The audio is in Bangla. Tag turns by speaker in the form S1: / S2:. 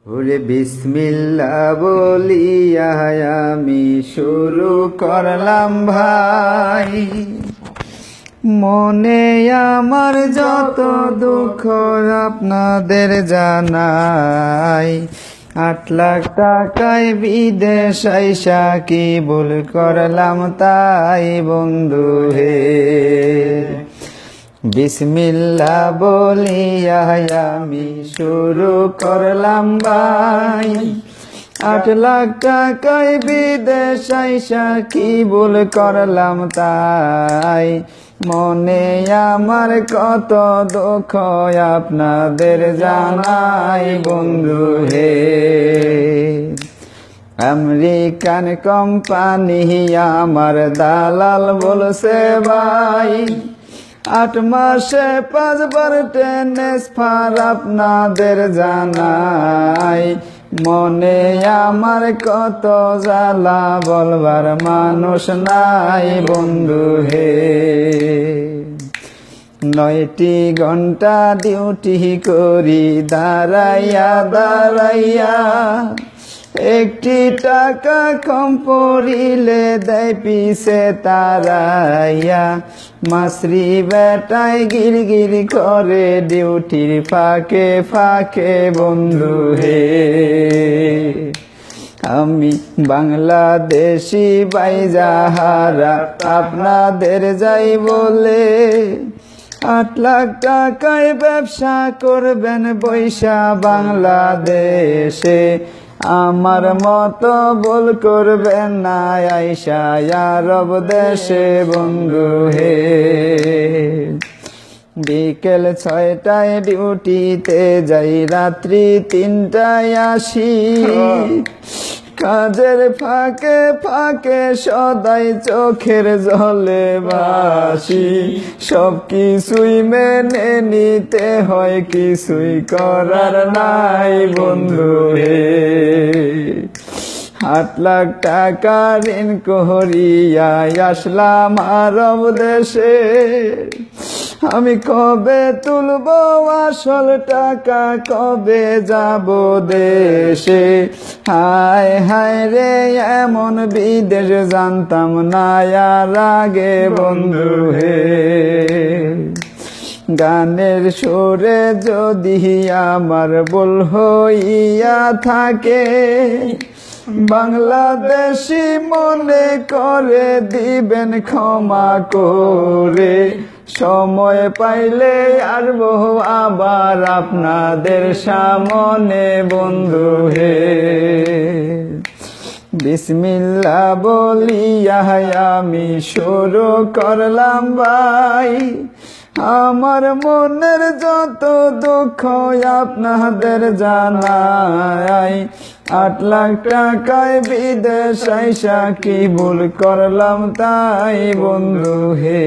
S1: ওরে বিসমিল্লাহ বলিয়া আমি শুরু করলাম ভাই, মনে আমার যত দুঃখ আপনাদের জানাই। 8 লাখ টাকায় বিদেশ আইসা কি ভুল করলাম তাই বন্ধু হে। বিসমিল্লাহ বলিয়া আমি শুরু করলাম ভাই, 8 লাখ টাকায় বিদেশ আইসা কি ভুল করলাম তাই। মনে আমার কত দুঃখ আপনাদের জানাই বন্ধু হে। আমেরিকান কোম্পানি আমার দালাল বলছে ভাই, 8 মাসে 5 বার ট্রান্সফার আপনাদের জানাই। মনে আমার কত জ্বালা বলবার মানুষ নাই বন্ধু হে। 9টি ঘন্টা ডিউটি করি দাঁড়াইয়া দাঁড়াইয়া, 1টি টাকা কম পড়িলে দেয় পিছে তারাইয়া। মাসরি বেটায় গিরগির করে ডিউটির ফাঁকে ফাঁকে বন্ধু হে। আমি বাংলাদেশি বাইজাহারা আপনাদের যাই বলে, 8 লাখ টাকায় ব্যবসা করবেন বৈশা বাংলাদেশে। আমার মতো ভুল করবেন না আইসা আরব দেশে বন্ধু হে। বিকেল 6টায় ডিউটিতে যাই, রাত্রি 3টায় আসি। কাজের ফাঁকে ফাঁকে সদাই চোখের জলে ভাসি। সব কিছুই মেনে নিতে হয়, কিছুই করার নাই বন্ধু হে। 8 লাখ টাকা ঋণ করিয়া আসলাম আরব দেশে। আমি কবে তুলব আসল টাকা, কবে যাব দেশে। হায় হায় রে এমন বিদেশ জানতাম না আর আগে বন্ধু হে। গানের সুরে যদি আমার ভুল হইয়া থাকে, বাংলাদেশি মনে করে দিবেন ক্ষমা করে। সময় পাইলে আসবো আবার আপনাদের সামনে বন্ধু হে। বিসমিল্লাহ বলিয়া আমি শুরু করলাম ভাই, আমার মনের যত দুঃখ আপনাদের জানাই। 8 লাখ টাকায় বিদেশ আইসা কি ভুল করলাম তাই বন্ধু হে।